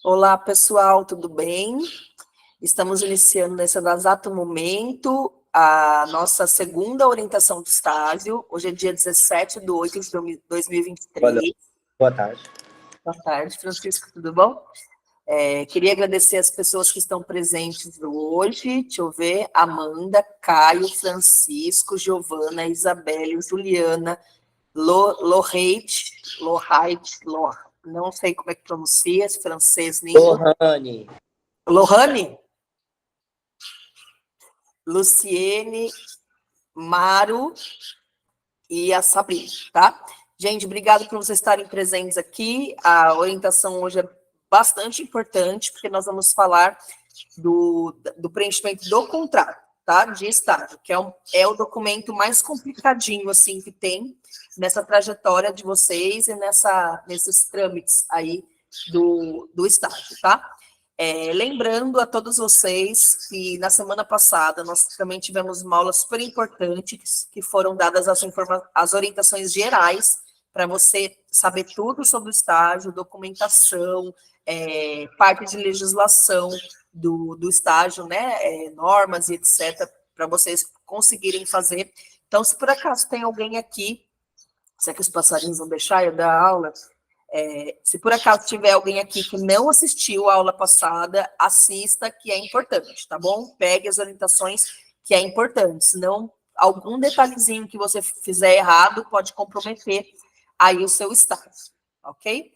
Olá, pessoal, tudo bem? Estamos iniciando nesse exato momento a nossa segunda orientação de estágio. Hoje é dia 17/8/2023. Boa tarde. Boa tarde, Francisco, tudo bom? Queria agradecer as pessoas que estão presentes hoje. Deixa eu ver: Amanda, Caio, Francisco, Giovana, Isabelle, Juliana, Lohait, não sei como é que pronuncia, esse francês nem. Lohane, Luciene, Maru e a Sabrina, tá? Gente, obrigado por vocês estarem presentes aqui. A orientação hoje é bastante importante, porque nós vamos falar do preenchimento do contrato, tá? De estágio, que é o documento mais complicadinho, assim, que tem nessa trajetória de vocês e nesses trâmites aí do estágio, tá? Lembrando a todos vocês que na semana passada nós também tivemos uma aula super importante, que foram dadas as orientações gerais para você saber tudo sobre o estágio, documentação, parte de legislação do estágio, né, normas e etc., para vocês conseguirem fazer. Então, se por acaso tem alguém aqui, se é que os passarinhos vão deixar eu dar aula, se por acaso tiver alguém aqui que não assistiu a aula passada, assista, que é importante, tá bom? Pegue as orientações, que é importante, senão algum detalhezinho que você fizer errado pode comprometer aí o seu estágio, ok?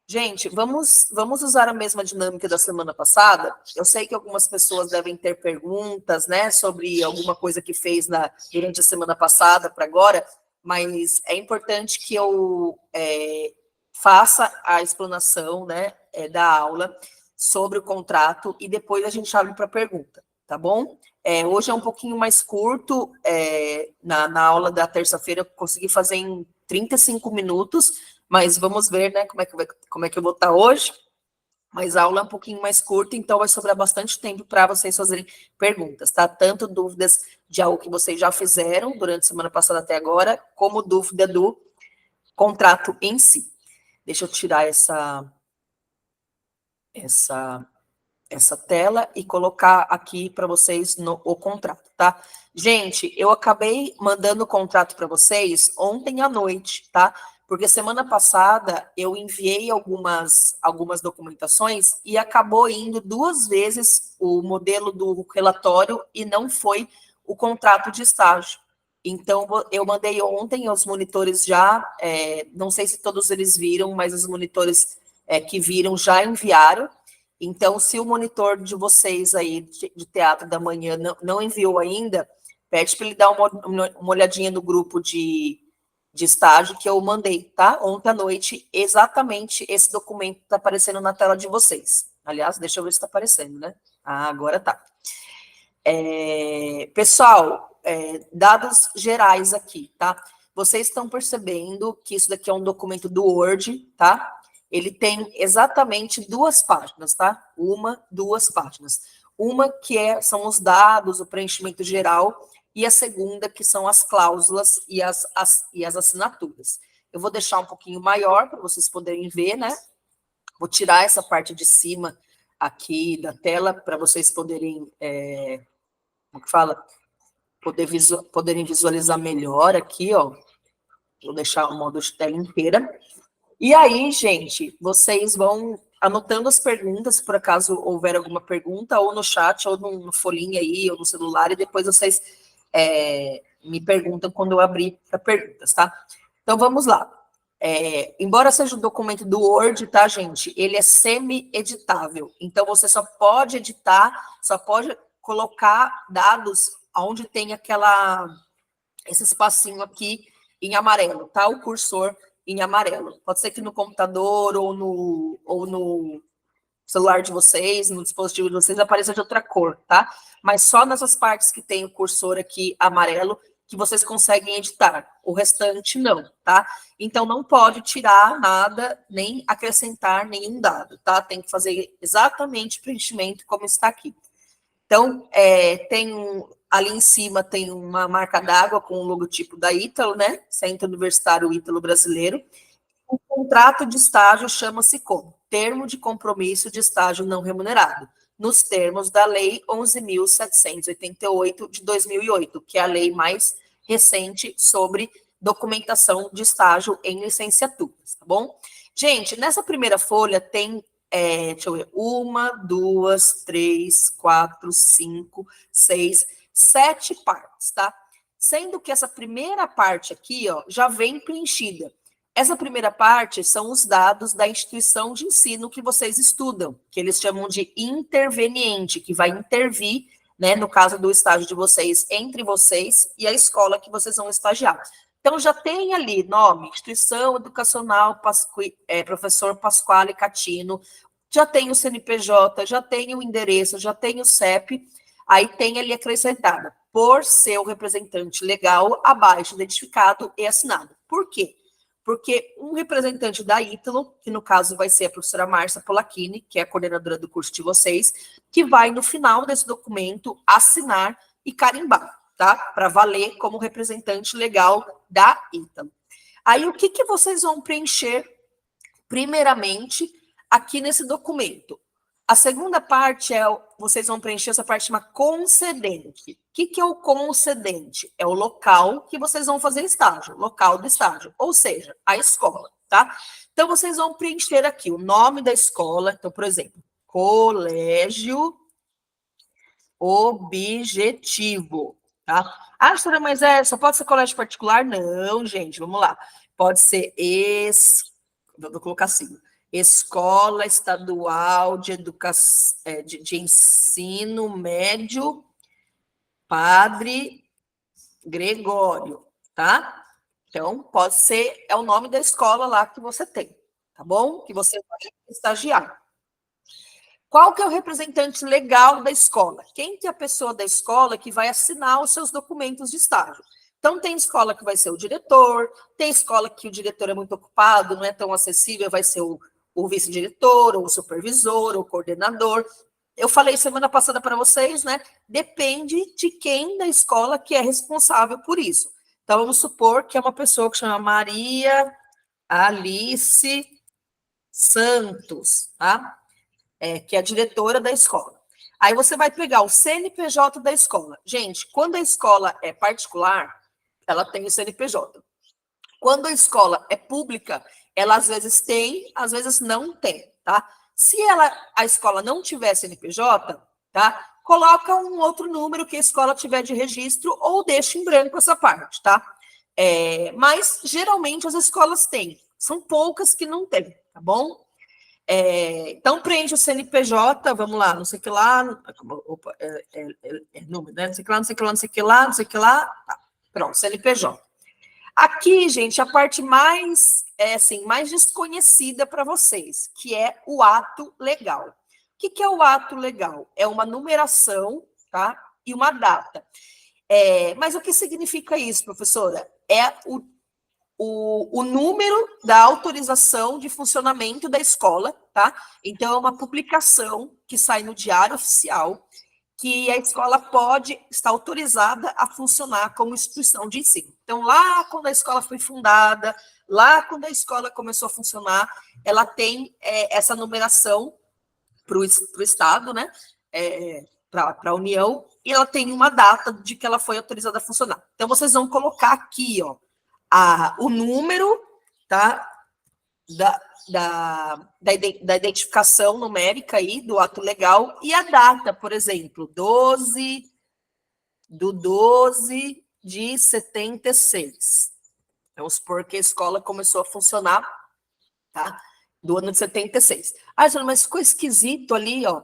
Gente, vamos usar a mesma dinâmica da semana passada. Eu sei que algumas pessoas devem ter perguntas, né, sobre alguma coisa que fez durante a semana passada para agora, mas é importante que eu faça a explanação, né, da aula sobre o contrato e depois a gente abre para pergunta, tá bom? Hoje é um pouquinho mais curto, na aula da terça-feira eu consegui fazer em 35 minutos, mas vamos ver, né, como é que eu vou estar hoje. Mas a aula é um pouquinho mais curta, então vai sobrar bastante tempo para vocês fazerem perguntas, tá? Tanto dúvidas de algo que vocês já fizeram durante a semana passada até agora, como dúvida do contrato em si. Deixa eu tirar essa tela e colocar aqui para vocês o contrato, tá? Gente, eu acabei mandando o contrato para vocês ontem à noite, tá? Porque semana passada eu enviei algumas documentações e acabou indo 2 vezes o modelo do relatório e não foi o contrato de estágio. Então, eu mandei ontem aos monitores já, não sei se todos eles viram, mas os monitores que viram já enviaram. Então, se o monitor de vocês aí, de teatro da manhã, não enviou ainda, pede para ele dar uma olhadinha no grupo de estágio que eu mandei, tá? Ontem à noite, exatamente esse documento está aparecendo na tela de vocês. Aliás, deixa eu ver se está aparecendo, né? Ah, agora tá. Pessoal, dados gerais aqui, tá? Vocês estão percebendo que isso daqui é um documento do Word, tá? Ele tem exatamente 2 páginas, tá? 2 páginas. Uma que são os dados, o preenchimento geral, e a segunda que são as cláusulas e as assinaturas. Eu vou deixar um pouquinho maior para vocês poderem ver, né? Vou tirar essa parte de cima aqui da tela para vocês poderem, como que fala? Poderem visualizar melhor aqui, ó. Vou deixar o modo de tela inteira. E aí, gente, vocês vão anotando as perguntas, se por acaso houver alguma pergunta, ou no chat, ou no folhinha aí, ou no celular, e depois vocês me perguntam quando eu abrir para perguntas, tá? Então, vamos lá. Embora seja um documento do Word, tá, gente? Ele é semi-editável. Então, você só pode editar, só pode colocar dados onde tem esse espacinho aqui em amarelo, tá? O cursor em amarelo. Pode ser que no computador ou no celular de vocês, no dispositivo de vocês, apareça de outra cor, tá? Mas só nessas partes que tem o cursor aqui amarelo que vocês conseguem editar. O restante não, tá? Então, não pode tirar nada, nem acrescentar nenhum dado, tá? Tem que fazer exatamente o preenchimento como está aqui. Então, ali em cima tem uma marca d'água com o logotipo da Ítalo, né? Centro Universitário Ítalo Brasileiro. O contrato de estágio chama-se como? Termo de compromisso de estágio não remunerado, nos termos da Lei 11.788 de 2008, que é a lei mais recente sobre documentação de estágio em licenciaturas, tá bom? Gente, nessa primeira folha tem, deixa eu ver, 1, 2, 3, 4, 5, 6, 7 partes, tá? Sendo que essa primeira parte aqui, ó, já vem preenchida. Essa primeira parte são os dados da instituição de ensino que vocês estudam, que eles chamam de interveniente, que vai intervir, né, no caso do estágio de vocês, entre vocês e a escola que vocês vão estagiar. Então, já tem ali nome, instituição educacional, professor Pasquale Catino, já tem o CNPJ, já tem o endereço, já tem o CEP, aí tem ali acrescentada, por seu representante legal, abaixo identificado e assinado. Por quê? Porque um representante da Ítalo, que no caso vai ser a professora Márcia Polacchini, que é a coordenadora do curso de vocês, que vai, no final desse documento, assinar e carimbar, tá? Para valer como representante legal da Ítalo. Aí, o que vocês vão preencher, primeiramente, aqui nesse documento? A segunda parte vocês vão preencher essa parte chamada concedente. O que é o concedente? É o local que vocês vão fazer estágio, local do estágio, ou seja, a escola, tá? Então, vocês vão preencher aqui o nome da escola. Então, por exemplo, Colégio Objetivo, tá? Ah, senhora, mas só pode ser colégio particular? Não, gente, vamos lá. Pode ser vou colocar assim, Escola Estadual de Educação, de Ensino Médio Padre Gregório, tá? Então, pode ser, é o nome da escola lá que você tem, tá bom? Que você vai estagiar. Qual que é o representante legal da escola? Quem que é a pessoa da escola que vai assinar os seus documentos de estágio? Então, tem escola que vai ser o diretor, tem escola que o diretor é muito ocupado, não é tão acessível, vai ser o vice-diretor, ou o supervisor, ou o coordenador. Eu falei semana passada para vocês, né? Depende de quem da escola que é responsável por isso. Então, vamos supor que é uma pessoa que chama Maria Alice Santos, tá? Que é a diretora da escola. Aí você vai pegar o CNPJ da escola. Gente, quando a escola é particular, ela tem o CNPJ. Quando a escola é pública, ela às vezes tem, às vezes não tem, tá? Se a escola não tiver CNPJ, tá? Coloca um outro número que a escola tiver de registro ou deixa em branco essa parte, tá? Mas geralmente as escolas têm. São poucas que não têm, tá bom? Então, preenche o CNPJ, vamos lá, não sei o que lá, opa, número, né? Não sei o que lá, não sei o que lá, não sei o que lá, não sei o que lá, tá. Pronto, CNPJ. Aqui, gente, a parte mais, mais desconhecida para vocês, que é o ato legal. O que é o ato legal? É uma numeração, tá? E uma data. Mas o que significa isso, professora? É o número da autorização de funcionamento da escola, tá? Então, é uma publicação que sai no Diário Oficial, que a escola pode estar autorizada a funcionar como instituição de ensino. Então, lá quando a escola foi fundada, lá quando a escola começou a funcionar, ela tem essa numeração para o Estado, né? Para a União, e ela tem uma data de que ela foi autorizada a funcionar. Então, vocês vão colocar aqui, ó, o número, tá? Da identificação numérica aí, do ato legal, e a data, por exemplo, 12 de 76. Vamos supor que a escola começou a funcionar, tá? Do ano de 76. Mas ficou esquisito ali, ó.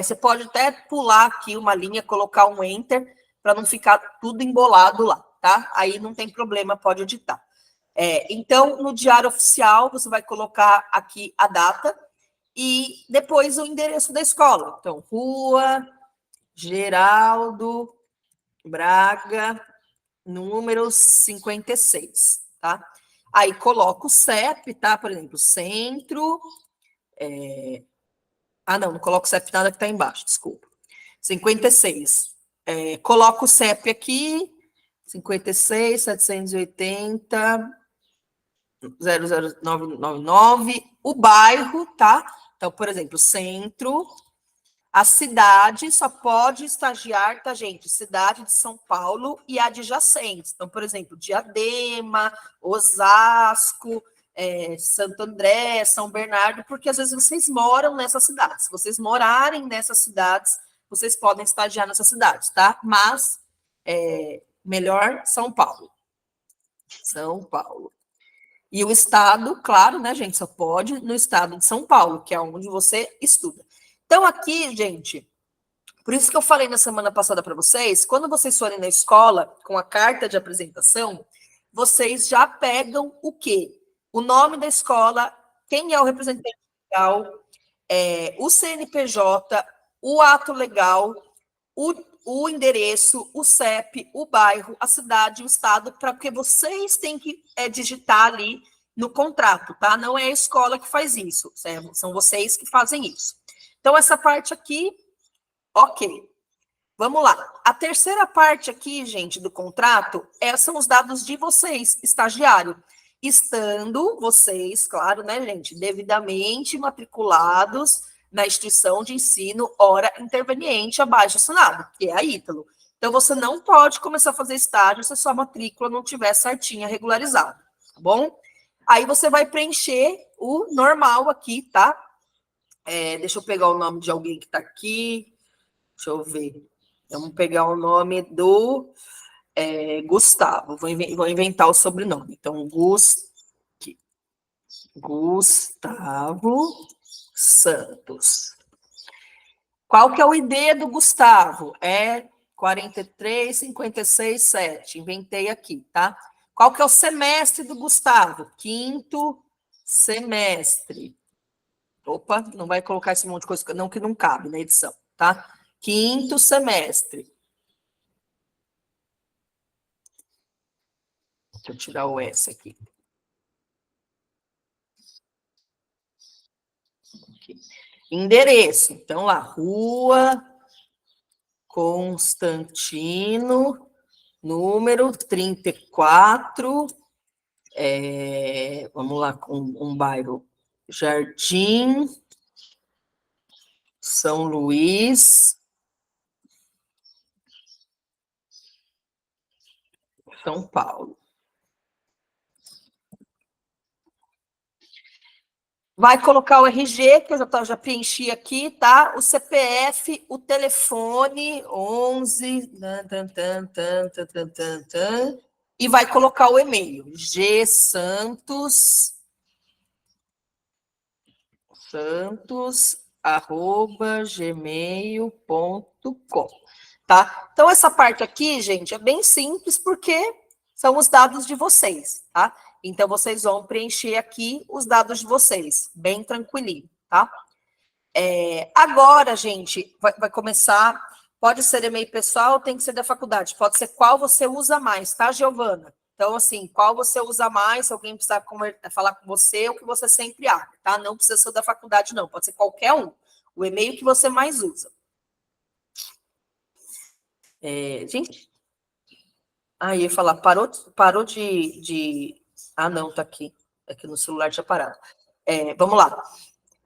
Você pode até pular aqui uma linha, colocar um enter, para não ficar tudo embolado lá, tá? Aí não tem problema, pode editar. Então, no Diário Oficial, você vai colocar aqui a data e depois o endereço da escola. Então, Rua Geraldo Braga, número 56, tá? Aí coloca o CEP, tá? Por exemplo, centro. Não coloco o CEP nada que tá embaixo, desculpa. 56. Coloca o CEP aqui, 56, 780. 00999, o bairro, tá? Então, por exemplo, centro, a cidade só pode estagiar, tá, gente? Cidade de São Paulo e adjacentes. Então, por exemplo, Diadema, Osasco, Santo André, São Bernardo, porque às vezes vocês moram nessas cidades. Se vocês morarem nessas cidades, vocês podem estagiar nessas cidades, tá? Mas, melhor São Paulo. São Paulo. E o estado, claro, né, gente, só pode no estado de São Paulo, que é onde você estuda. Então, aqui, gente, por isso que eu falei na semana passada para vocês, quando vocês forem na escola com a carta de apresentação, vocês já pegam o quê? O nome da escola, quem é o representante legal, o CNPJ, o ato legal, o endereço, o CEP, o bairro, a cidade, o estado, porque vocês têm que digitar ali no contrato, tá? Não é a escola que faz isso, certo? São vocês que fazem isso. Então, essa parte aqui, ok. Vamos lá. A terceira parte aqui, gente, do contrato, são os dados de vocês, estagiário. Estando vocês, claro, né, gente, devidamente matriculados na instituição de ensino hora interveniente abaixo assinado, que é a Ítalo. Então, você não pode começar a fazer estágio se a sua matrícula não tiver certinha, regularizada, tá bom? Aí você vai preencher o normal aqui, tá? Deixa eu pegar o nome de alguém que está aqui. Deixa eu ver. Vamos pegar o nome do Gustavo. Vou inventar o sobrenome. Então, Gustavo Santos. Qual que é o ID do Gustavo? 43567. Inventei aqui, tá? Qual que é o semestre do Gustavo? 5º semestre. Opa, não vai colocar esse monte de coisa não, que não cabe na edição, tá? 5º semestre. Deixa eu tirar o S aqui. Endereço. Então, lá, Rua Constantino, número 34. Vamos lá, com um bairro. Jardim São Luís, São Paulo. Vai colocar o RG, que eu já preenchi aqui, tá? O CPF, o telefone, 11, e vai colocar o e-mail, gsantos@gmail.com, tá? Então, essa parte aqui, gente, é bem simples, porque são os dados de vocês, tá? Então, vocês vão preencher aqui os dados de vocês, bem tranquilinho, tá? Agora, gente, vai começar, pode ser e-mail pessoal, tem que ser da faculdade, pode ser qual você usa mais, tá, Giovana? Então, assim, qual você usa mais, se alguém precisar falar com você, o que você sempre abre, tá? Não precisa ser da faculdade, não, pode ser qualquer um. O e-mail que você mais usa. Gente, eu ia falar, parou de... Ah, não, tá aqui. Aqui no celular tinha parado. Vamos lá.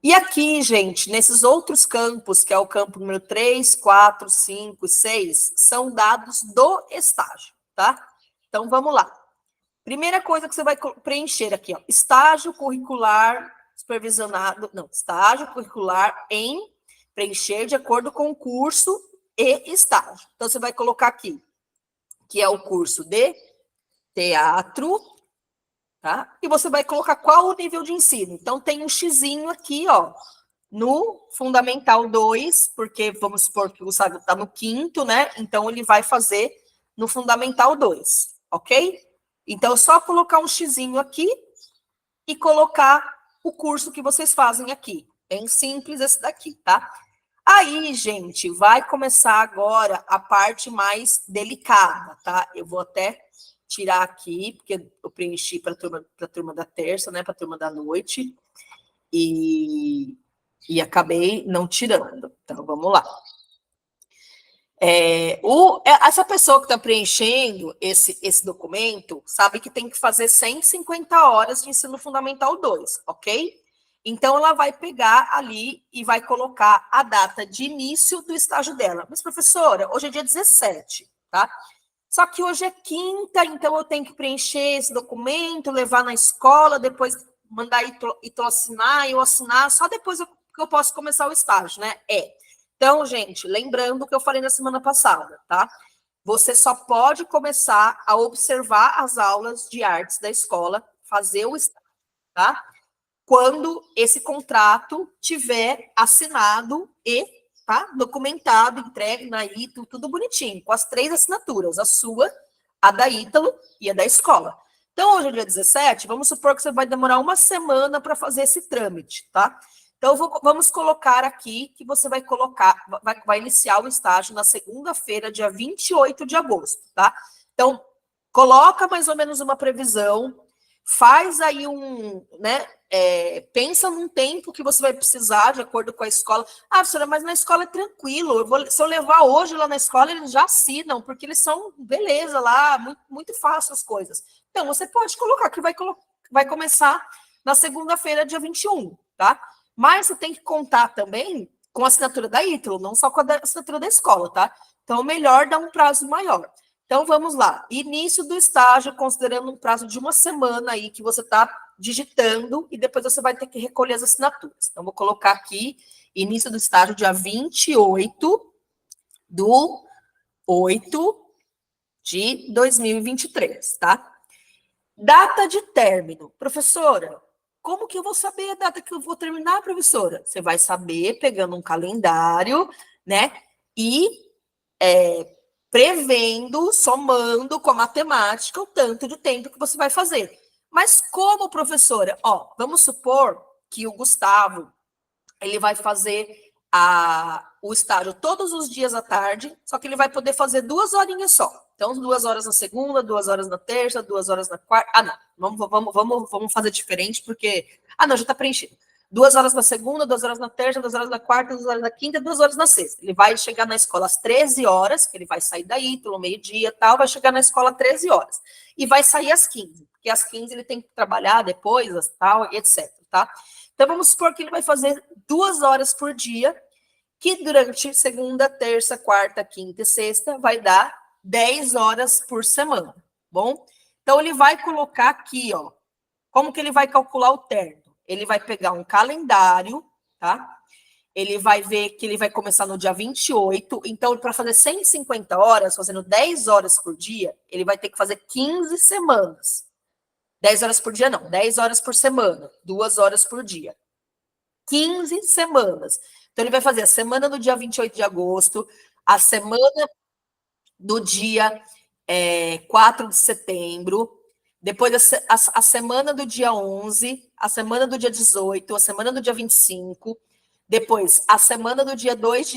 E aqui, gente, nesses outros campos, que é o campo número 3, 4, 5 e 6, são dados do estágio, tá? Então, vamos lá. Primeira coisa que você vai preencher aqui, ó, estágio curricular supervisionado, não, estágio curricular em preencher de acordo com o curso e estágio. Então, você vai colocar aqui, que é o curso de teatro, tá? E você vai colocar qual o nível de ensino. Então, tem um xizinho aqui, ó, no Fundamental 2, porque vamos supor que o Gustavo está no 5º, né? Então, ele vai fazer no Fundamental 2, ok? Então, é só colocar um xizinho aqui e colocar o curso que vocês fazem aqui. Bem simples esse daqui, tá? Aí, gente, vai começar agora a parte mais delicada, tá? Eu vou até tirar aqui, porque eu preenchi para a turma da terça, né? Para a turma da noite. E acabei não tirando. Então, vamos lá. Essa pessoa que está preenchendo esse documento sabe que tem que fazer 150 horas de ensino fundamental 2, ok? Então, ela vai pegar ali e vai colocar a data de início do estágio dela. Mas, professora, hoje é dia 17, tá? Só que hoje é quinta, então eu tenho que preencher esse documento, levar na escola, depois mandar Ito assinar, eu assinar, só depois que eu posso começar o estágio, né? Então, gente, lembrando o que eu falei na semana passada, tá? Você só pode começar a observar as aulas de artes da escola, fazer o estágio, tá? Quando esse contrato tiver assinado e documentado, entregue na Ítalo, tudo bonitinho, com as 3 assinaturas, a sua, a da Ítalo e a da escola. Então, hoje é dia 17, vamos supor que você vai demorar uma semana para fazer esse trâmite, tá? Então, vamos colocar aqui que você vai colocar, vai iniciar o estágio na segunda-feira, dia 28 de agosto, tá? Então, coloca mais ou menos uma previsão, faz aí né? Pensa num tempo que você vai precisar, de acordo com a escola. Ah, professora, mas na escola é tranquilo. Se eu levar hoje lá na escola, eles já assinam, porque eles são, beleza, lá, muito, muito fácil as coisas. Então, você pode colocar que vai começar na segunda-feira, dia 21, tá? Mas você tem que contar também com a assinatura da Ítalo, não só com a assinatura da escola, tá? Então, melhor dar um prazo maior. Então, vamos lá. Início do estágio, considerando um prazo de uma semana aí que você está digitando e depois você vai ter que recolher as assinaturas. Então, vou colocar aqui, início do estágio, dia 28 do 8 de 2023, tá? Data de término. Professora, como que eu vou saber a data que eu vou terminar, professora? Você vai saber pegando um calendário, né? E prevendo, somando com a matemática o tanto de tempo que você vai fazer. Mas como, professora? Vamos supor que o Gustavo, ele vai fazer o estágio todos os dias à tarde, só que ele vai poder fazer 2 horinhas só. Então, 2 horas na segunda, 2 horas na terça, 2 horas na quarta. Não, vamos fazer diferente, porque... não, já está preenchido. 2 horas na segunda, 2 horas na terça, 2 horas na quarta, 2 horas na quinta, 2 horas na sexta. Ele vai chegar na escola às 13 horas, que ele vai sair daí pelo meio-dia e tal, vai chegar na escola às 13 horas. E vai sair às 15, porque às 15 ele tem que trabalhar depois, tal, etc, tá? Então, vamos supor que ele vai fazer 2 horas por dia, que durante segunda, terça, quarta, quinta e sexta vai dar 10 horas por semana, bom? Então, ele vai colocar aqui, como que ele vai calcular o término? Ele vai pegar um calendário, tá? Ele vai ver que ele vai começar no dia 28, então, para fazer 150 horas, fazendo 10 horas por dia, ele vai ter que fazer 15 semanas. 10 horas por dia, não, 10 horas por semana, 2 horas por dia. 15 semanas. Então, ele vai fazer a semana do dia 28 de agosto, a semana do dia 4 de setembro, depois a semana do dia 11, a semana do dia 18, a semana do dia 25, depois a semana do dia 2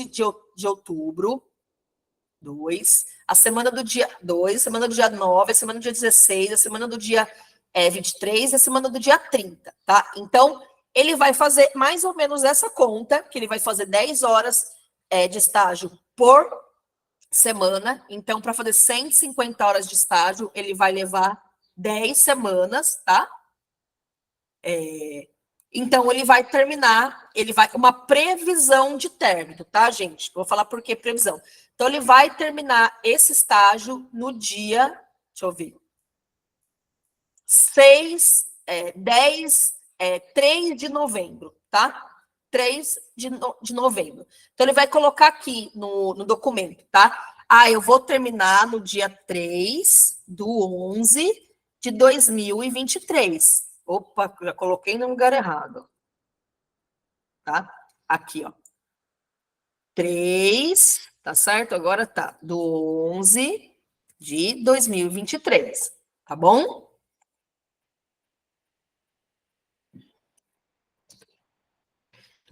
de outubro, 2, a semana do dia 2, a semana do dia 9, a semana do dia 16, a semana do dia 23 e a semana do dia 30, tá? Então, ele vai fazer mais ou menos essa conta, que ele vai fazer 10 horas de estágio por semana. Então, para fazer 150 horas de estágio, ele vai levar 10 semanas, tá? Então, ele vai terminar, uma previsão de término, tá, gente? Vou falar por que previsão. Então, ele vai terminar esse estágio no dia, deixa eu ver, 3 de novembro, tá? 3 de novembro. Então, ele vai colocar aqui no documento, tá? Eu vou terminar no dia 3 do 11 de 2023. Opa, já coloquei no lugar errado. Tá? Aqui, ó. 3, tá certo? Agora tá. Do 11 de 2023. Tá bom?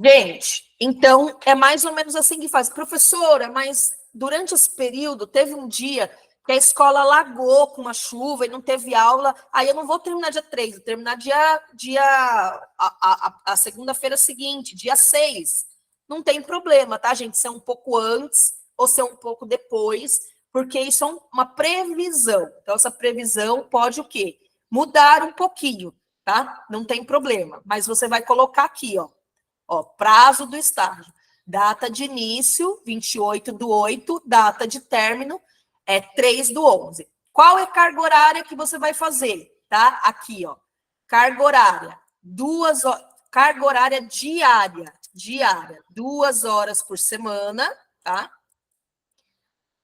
Gente, então é mais ou menos assim que faz. Professora, mas durante esse período teve um dia que a escola alagou com uma chuva e não teve aula. Aí eu não vou terminar dia 3, vou terminar a segunda-feira seguinte, dia 6. Não tem problema, tá, gente? Isso é um pouco antes, ou ser um pouco depois, porque isso é uma previsão. Então, essa previsão pode o quê? Mudar um pouquinho, tá? Não tem problema. Mas você vai colocar aqui, ó, prazo do estágio. Data de início, 28/8, data de término, 3/11. Qual é a carga horária que você vai fazer? Tá? Aqui, ó. Carga horária, 2 horas, carga horária diária, 2 horas por semana, tá?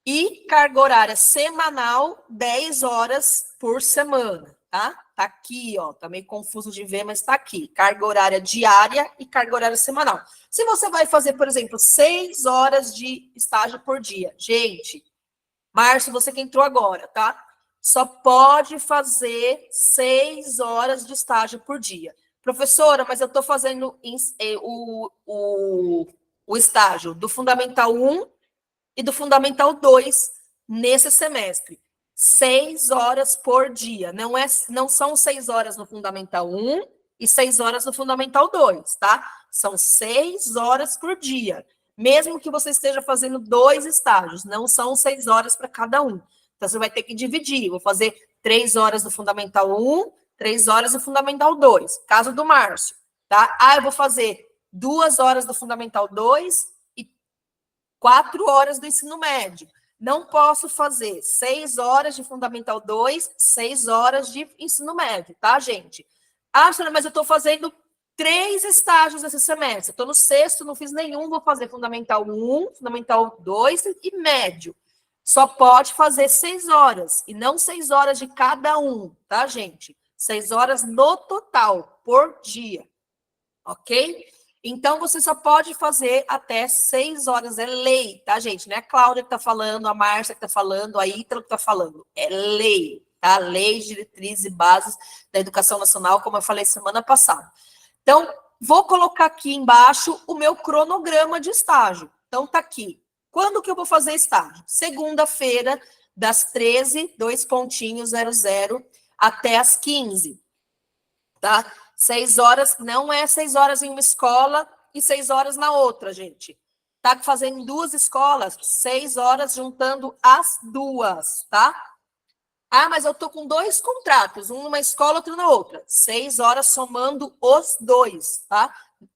E carga horária semanal, 10 horas por semana, tá? Tá aqui, ó, tá meio confuso de ver, mas tá aqui. Carga horária diária e carga horária semanal. Se você vai fazer, por exemplo, 6 horas de estágio por dia, gente, Márcio, você que entrou agora, tá? Só pode fazer 6 horas de estágio por dia. Professora, mas eu tô fazendo o estágio do Fundamental 1 e do Fundamental 2 nesse semestre. 6 horas por dia. Não são 6 horas no Fundamental 1 e 6 horas no Fundamental 2, tá? São 6 horas por dia. Mesmo que você esteja fazendo 2 estágios, não são 6 horas para cada um. Então, você vai ter que dividir. Vou fazer 3 horas do Fundamental 1, 3 horas do Fundamental 2. Caso do Márcio, tá? Eu vou fazer 2 horas do Fundamental 2 e 4 horas do ensino médio. Não posso fazer 6 horas de Fundamental 2, 6 horas de ensino médio, tá, gente? Senhora, mas eu estou fazendo 3 estágios esse semestre. Estou no 6º, não fiz nenhum, vou fazer Fundamental 1, Fundamental 2 e médio. Só pode fazer 6 horas, e não 6 horas de cada um, tá, gente? 6 horas no total, por dia, ok? Então, você só pode fazer até 6 horas, é lei, tá, gente? Não é a Cláudia que está falando, a Márcia que está falando, a Ítalo que está falando, é lei, tá? Lei, diretrizes e bases da educação nacional, como eu falei semana passada. Então, vou colocar aqui embaixo o meu cronograma de estágio. Então, tá aqui. Quando que eu vou fazer estágio? Segunda-feira, das 13:00 até as 15, tá? 6 horas, não é 6 horas em uma escola e 6 horas na outra, gente. Tá fazendo 2 escolas, 6 horas juntando as 2, tá? Mas eu tô com 2 contratos, um numa escola, outro na outra. 6 horas somando os 2, tá?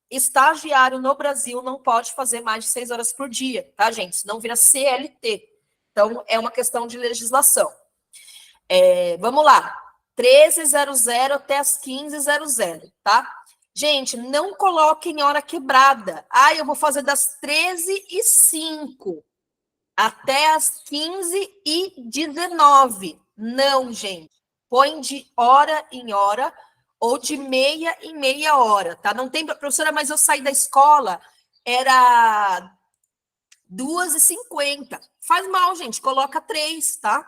Estagiário no Brasil não pode fazer mais de 6 horas por dia, tá, gente? Senão vira CLT. Então, é uma questão de legislação. Vamos lá. 13:00 até as 15:00, tá? Gente, não coloquem hora quebrada. Eu vou fazer das 13:05 até as 15:19. Não, gente. Põe de hora em hora ou de meia em meia hora, tá? Não tem, professora, mas eu saí da escola, era 2:50. Faz mal, gente, coloca 3, tá?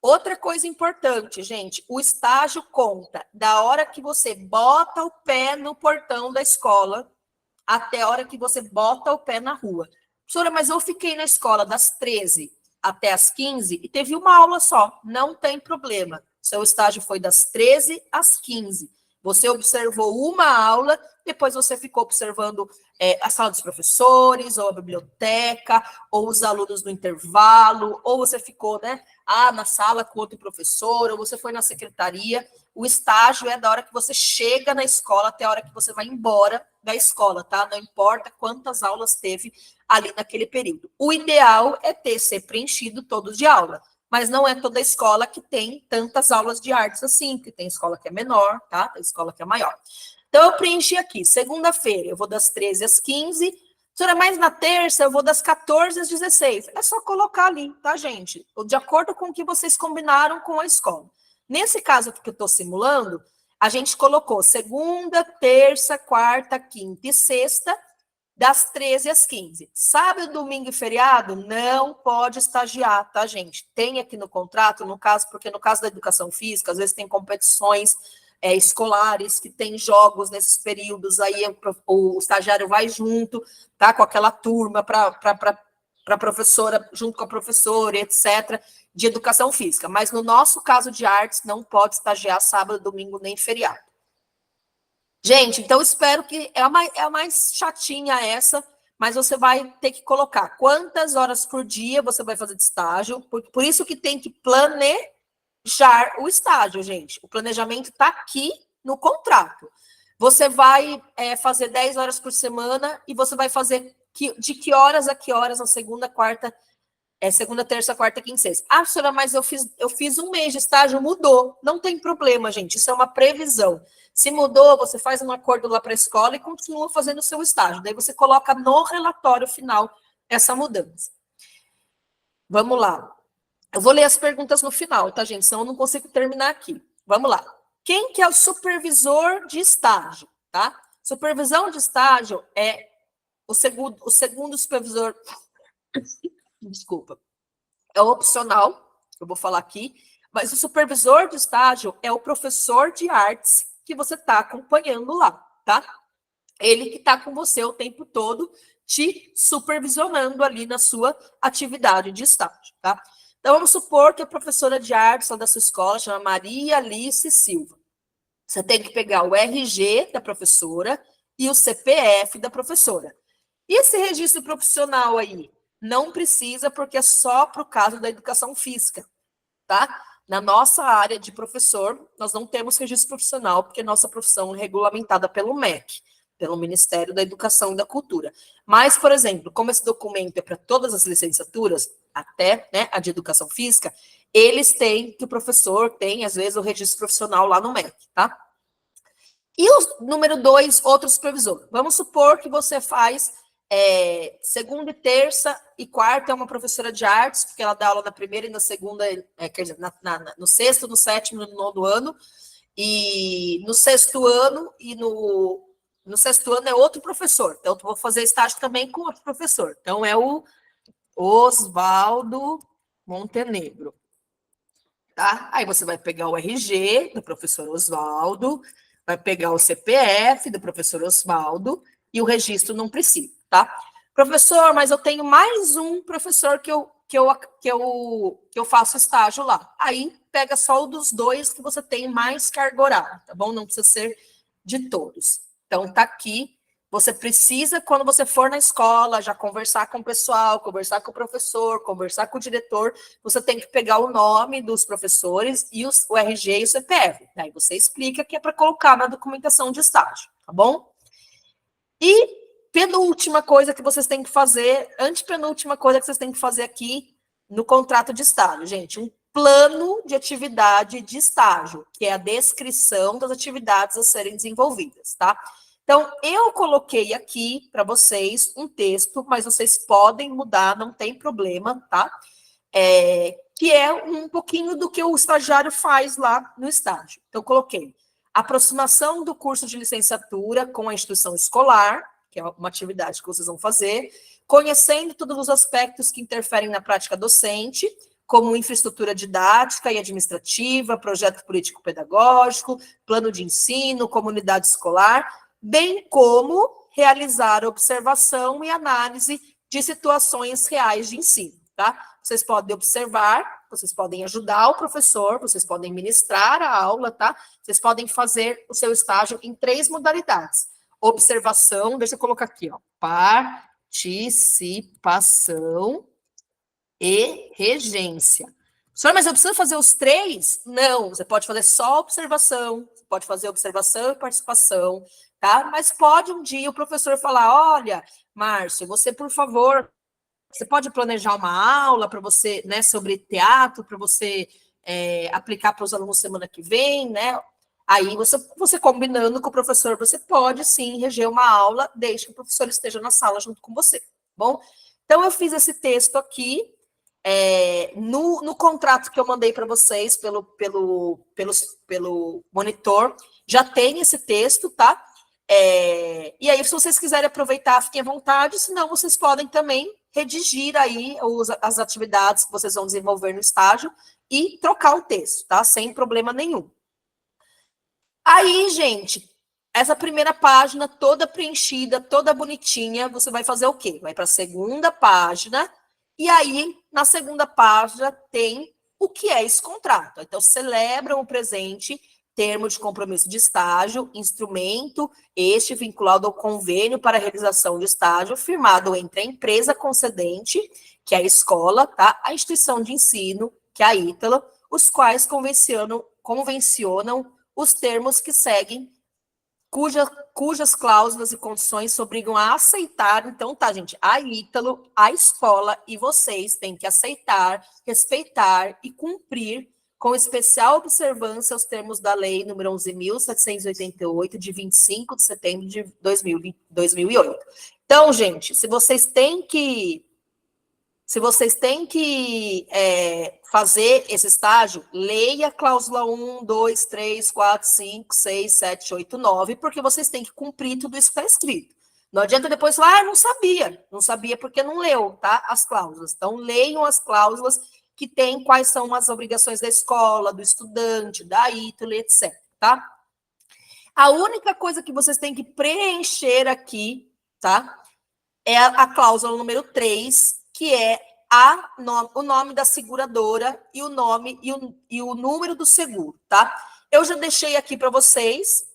Outra coisa importante, gente, o estágio conta da hora que você bota o pé no portão da escola até a hora que você bota o pé na rua. Professora, mas eu fiquei na escola das 13 até as 15 e teve uma aula só. Não tem problema. Seu estágio foi das 13 às 15. Você observou uma aula, depois você ficou observando a sala dos professores, ou a biblioteca, ou os alunos no intervalo, ou você ficou, na sala com outro professor, ou você foi na secretaria. O estágio é da hora que você chega na escola até a hora que você vai embora da escola, tá? Não importa quantas aulas teve ali naquele período. O ideal é ser preenchido todos de aula, mas não é toda escola que tem tantas aulas de artes assim, que tem escola que é menor, tá? Tem escola que é maior. Então, eu preenchi aqui, segunda-feira, eu vou das 13 às 15, mas na terça eu vou das 14 às 16. É só colocar ali, tá, gente? De acordo com o que vocês combinaram com a escola. Nesse caso aqui que eu estou simulando, a gente colocou segunda, terça, quarta, quinta e sexta, das 13 às 15. Sábado, domingo e feriado, não pode estagiar, tá, gente? Tem aqui no contrato, porque no caso da educação física, às vezes tem competições escolares, que tem jogos nesses períodos, aí o estagiário vai junto, tá, com aquela turma para a professora, junto com a professora, etc., de educação física. Mas no nosso caso de artes, não pode estagiar sábado, domingo, nem feriado. Gente, então espero que é a mais chatinha essa, mas você vai ter que colocar quantas horas por dia você vai fazer de estágio, por isso que tem que planejar o estágio, gente. O planejamento está aqui no contrato. Você vai fazer 10 horas por semana e você vai fazer de que horas a que horas na segunda, quarta, segunda, terça, quarta, quinta, sexta. Ah, senhora, mas eu fiz um mês de estágio, mudou. Não tem problema, gente. Isso é uma previsão. Se mudou, você faz um acordo lá para a escola e continua fazendo o seu estágio. Daí você coloca no relatório final essa mudança. Vamos lá. Eu vou ler as perguntas no final, tá, gente? Senão eu não consigo terminar aqui. Vamos lá. Quem que é o supervisor de estágio, tá? Supervisão de estágio é o segundo supervisor. Desculpa. É opcional, eu vou falar aqui, mas o supervisor de estágio é o professor de artes que você está acompanhando lá, tá? Ele que está com você o tempo todo, te supervisionando ali na sua atividade de estágio, tá? Então, vamos supor que a professora de artes lá da sua escola chama Maria Alice Silva. Você tem que pegar o RG da professora e o CPF da professora. E esse registro profissional aí? Não precisa, porque é só para o caso da educação física, tá? Na nossa área de professor, nós não temos registro profissional, porque nossa profissão é regulamentada pelo MEC, pelo Ministério da Educação e da Cultura. Mas, por exemplo, como esse documento é para todas as licenciaturas, até a de educação física, eles têm, que o professor tem, às vezes, o registro profissional lá no MEC, tá? E o número 2, outro supervisor. Vamos supor que você faz segunda e terça e quarta é uma professora de artes, porque ela dá aula na primeira e na segunda, quer dizer, no sexto, no sétimo e no nono ano, e no sexto ano no sexto ano é outro professor, então eu vou fazer estágio também com outro professor, então é o Oswaldo Montenegro, tá? Aí você vai pegar o RG do professor Oswaldo, vai pegar o CPF do professor Oswaldo e o registro não precisa, tá? Professor, mas eu tenho mais um professor que eu faço estágio lá. Aí pega só o dos dois que você tem mais carga horária, tá bom? Não precisa ser de todos. Então, tá aqui. Você precisa, quando você for na escola, já conversar com o pessoal, conversar com o professor, conversar com o diretor, você tem que pegar o nome dos professores e o RG e o CPF. Daí você explica que é para colocar na documentação de estágio, tá bom? E penúltima coisa que vocês têm que fazer, antepenúltima coisa que vocês têm que fazer aqui no contrato de estágio, gente, um plano de atividade de estágio, que é a descrição das atividades a serem desenvolvidas, tá? Então, eu coloquei aqui para vocês um texto, mas vocês podem mudar, não tem problema, tá? Que é um pouquinho do que o estagiário faz lá no estágio. Então, eu coloquei aproximação do curso de licenciatura com a instituição escolar, que é uma atividade que vocês vão fazer, conhecendo todos os aspectos que interferem na prática docente, como infraestrutura didática e administrativa, projeto político-pedagógico, plano de ensino, comunidade escolar, bem como realizar observação e análise de situações reais de ensino, tá? Vocês podem observar, vocês podem ajudar o professor, vocês podem ministrar a aula, tá? Vocês podem fazer o seu estágio em 3 modalidades. Observação, deixa eu colocar aqui, ó, participação e regência. Senhor, mas eu preciso fazer os 3? Não, você pode fazer só observação, pode fazer observação e participação, tá? Mas pode um dia o professor falar, olha, Márcio, você, por favor, você pode planejar uma aula para você, né, sobre teatro, para você aplicar para os alunos semana que vem, né? Aí você combinando com o professor, você pode sim reger uma aula, desde que o professor esteja na sala junto com você, tá bom? Então, eu fiz esse texto aqui, no contrato que eu mandei para vocês pelo monitor, já tem esse texto, tá? E aí, se vocês quiserem aproveitar, fiquem à vontade, senão vocês podem também redigir aí as atividades que vocês vão desenvolver no estágio e trocar o texto, tá? Sem problema nenhum. Aí, gente, essa primeira página toda preenchida, toda bonitinha, você vai fazer o quê? Vai para a segunda página, e aí, na segunda página, tem o que é esse contrato. Então, celebram o presente termo de compromisso de estágio, instrumento este vinculado ao convênio para a realização de estágio, firmado entre a empresa concedente, que é a escola, tá? A instituição de ensino, que é a Ítalo, os quais convencionam os termos que seguem, cujas cláusulas e condições se obrigam a aceitar. Então, tá, gente, a Ítalo, a escola e vocês têm que aceitar, respeitar e cumprir com especial observância os termos da Lei número 11.788, de 25 de setembro de 2008. Então, gente, se vocês têm que fazer esse estágio, leia a cláusula 1, 2, 3, 4, 5, 6, 7, 8, 9, porque vocês têm que cumprir tudo isso que está escrito. Não adianta depois falar, não sabia porque não leu, tá? As cláusulas. Então, leiam as cláusulas que tem quais são as obrigações da escola, do estudante, da Ítalo, etc, tá? A única coisa que vocês têm que preencher aqui, tá? É a cláusula número 3, que é o nome da seguradora e o nome e o número do seguro, tá? Eu já deixei aqui para vocês,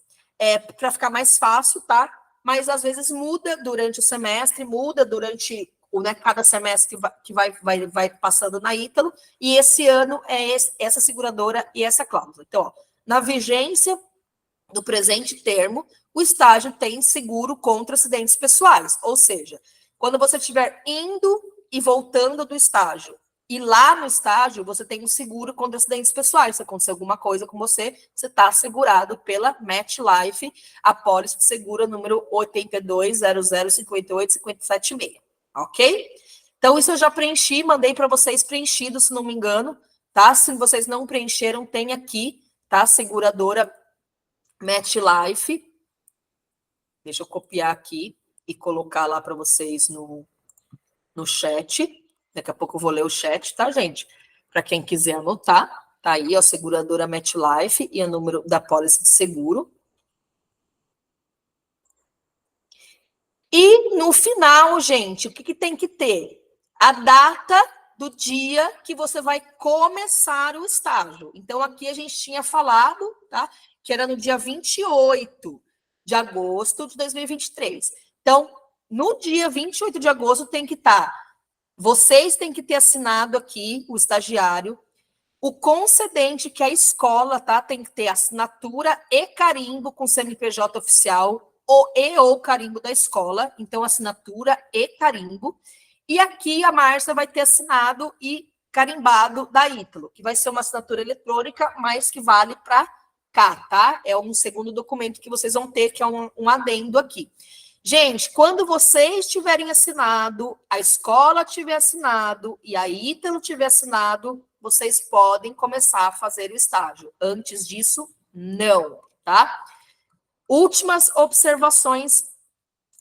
para ficar mais fácil, tá? Mas às vezes muda durante o semestre, muda durante cada semestre que vai passando na Ítalo, e esse ano é essa seguradora e essa cláusula. Então, ó, na vigência do presente termo, o estágio tem seguro contra acidentes pessoais, ou seja, quando você estiver indo e voltando do estágio, e lá no estágio você tem um seguro contra acidentes pessoais, se acontecer alguma coisa com você, você está assegurado pela MetLife, a pólice de seguro número 8200585576, ok? Então, isso eu já preenchi, mandei para vocês preenchido, se não me engano, tá? Se vocês não preencheram, tem aqui, tá? Seguradora MetLife. Deixa eu copiar aqui e colocar lá para vocês no chat. Daqui a pouco eu vou ler o chat, tá, gente? Para quem quiser anotar, tá aí, ó, seguradora MetLife e o número da pólice de seguro. E no final, gente, o que tem que ter? A data do dia que você vai começar o estágio. Então, aqui a gente tinha falado, tá? Que era no dia 28 de agosto de 2023. Então, no dia 28 de agosto tem que estar. Vocês têm que ter assinado aqui, o estagiário, o concedente, que é a escola, tá? Tem que ter assinatura e carimbo com CNPJ oficial, ou carimbo da escola, então assinatura e carimbo. E aqui a Márcia vai ter assinado e carimbado da Ítalo, que vai ser uma assinatura eletrônica, mas que vale para cá, tá? É um segundo documento que vocês vão ter, que é um adendo aqui. Gente, quando vocês tiverem assinado, a escola tiver assinado e a Ítalo tiver assinado, vocês podem começar a fazer o estágio. Antes disso, não, tá? Últimas observações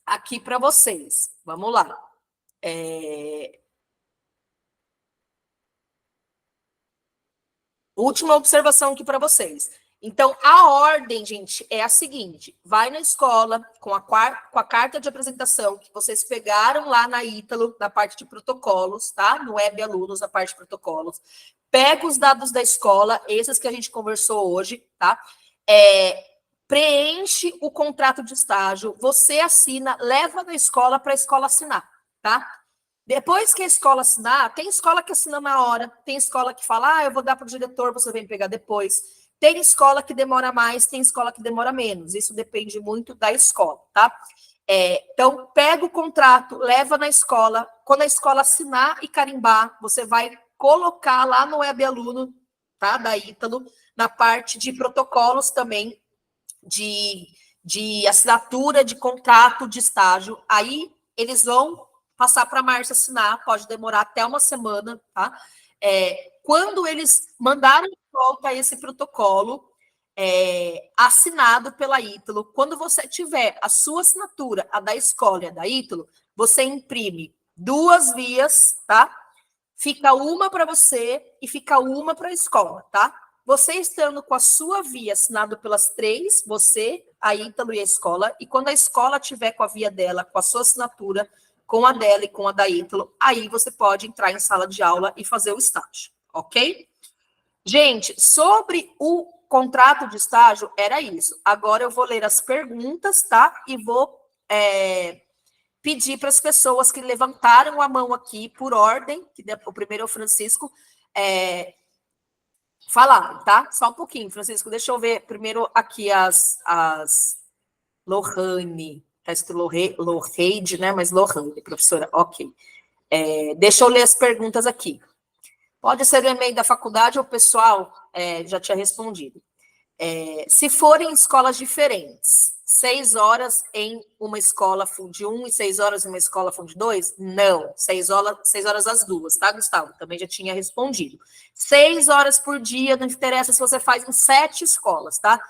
aqui para vocês. Vamos lá. Última observação aqui para vocês. Então, a ordem, gente, é a seguinte: vai na escola com a carta de apresentação que vocês pegaram lá na Ítalo, na parte de protocolos, tá? No Web Alunos, na parte de protocolos. Pega os dados da escola, esses que a gente conversou hoje, tá? Preenche o contrato de estágio, você assina, leva na escola para a escola assinar, tá? Depois que a escola assinar, tem escola que assina na hora, tem escola que fala, eu vou dar para o diretor, você vem pegar depois. Tem escola que demora mais, tem escola que demora menos. Isso depende muito da escola, tá? Então, pega o contrato, leva na escola. Quando a escola assinar e carimbar, você vai colocar lá no Web Aluno, tá? Da Ítalo, na parte de protocolos também, de assinatura de contrato de estágio. Aí, eles vão passar para a Márcia assinar, pode demorar até uma semana, tá? Quando eles mandaram de volta esse protocolo assinado pela Ítalo, quando você tiver a sua assinatura, a da escola e a da Ítalo, você imprime 2 vias, tá? Fica uma para você e fica uma para a escola, tá? Você estando com a sua via assinado pelas 3, você, a Ítalo e a escola, e quando a escola tiver com a via dela, com a sua assinatura, com a dela e com a da Ítalo, aí você pode entrar em sala de aula e fazer o estágio, ok? Gente, sobre contrato de estágio era isso. Agora eu vou ler as perguntas, tá? E vou pedir para as pessoas que levantaram a mão aqui por ordem, que o primeiro é o Francisco, falar, tá? Só um pouquinho, Francisco, deixa eu ver primeiro aqui as Lohane, tá escrito Loheide, né? Mas Lohane, professora, ok. Deixa eu ler as perguntas aqui. Pode ser o e-mail da faculdade ou pessoal, já tinha respondido. Se forem escolas diferentes, 6 horas em uma escola Fund 1 e 6 horas em uma escola Fund 2? Não, 6 horas as duas, tá, Gustavo? Também já tinha respondido. 6 horas por dia, não interessa se você faz em 7 escolas, tá?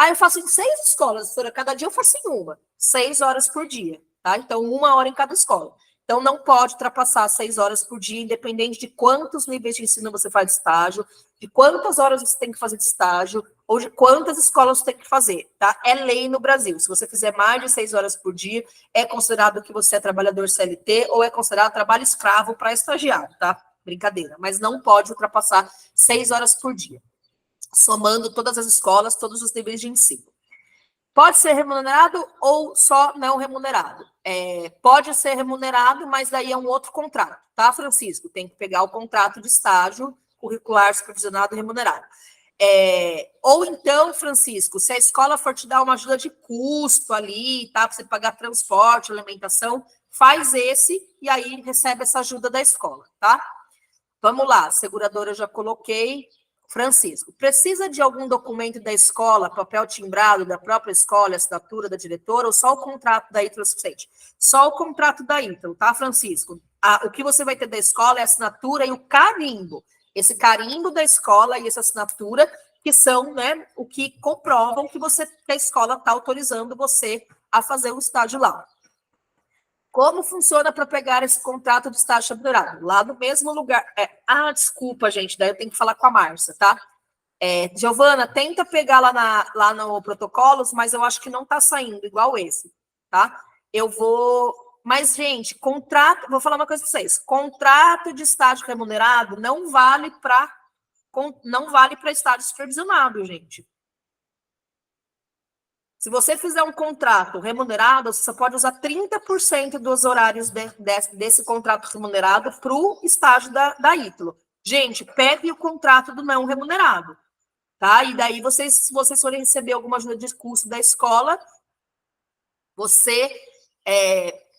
Eu faço em 6 escolas, cada dia eu faço em uma. 6 horas por dia, tá? Então, 1 hora em cada escola. Então, não pode ultrapassar 6 horas por dia, independente de quantos níveis de ensino você faz de estágio, de quantas horas você tem que fazer de estágio, ou de quantas escolas você tem que fazer, tá? É lei no Brasil. Se você fizer mais de 6 horas por dia, é considerado que você é trabalhador CLT ou é considerado trabalho escravo para estagiário, tá? Brincadeira. Mas não pode ultrapassar 6 horas por dia, somando todas as escolas, todos os níveis de ensino. Pode ser remunerado ou só não remunerado? Pode ser remunerado, mas daí é um outro contrato, tá, Francisco? Tem que pegar o contrato de estágio curricular supervisionado e remunerado. Ou então, Francisco, se a escola for te dar uma ajuda de custo ali, tá, para você pagar transporte, alimentação, faz esse e aí recebe essa ajuda da escola, tá? Vamos lá, seguradora eu já coloquei. Francisco, precisa de algum documento da escola, papel timbrado da própria escola, assinatura da diretora, ou só o contrato da Ítalo é suficiente? Só o contrato da Ítalo, tá, Francisco? O que você vai ter da escola é a assinatura e o carimbo. Esse carimbo da escola e essa assinatura, que são, né, o que comprovam que a escola está autorizando você a fazer o estágio lá. Como funciona para pegar esse contrato de estágio remunerado? Lá no mesmo lugar. Desculpa, gente, daí eu tenho que falar com a Márcia, tá? Giovana, tenta pegar lá no Protocolos, mas eu acho que não está saindo igual esse, tá? Eu vou. Mas, gente, vou falar uma coisa para vocês: contrato de estágio remunerado não vale para estágio supervisionado, gente. Se você fizer um contrato remunerado, você só pode usar 30% dos horários desse contrato remunerado para o estágio da Ítalo. Gente, pegue o contrato do não remunerado, tá? E daí, se vocês forem receber alguma ajuda de curso da escola, você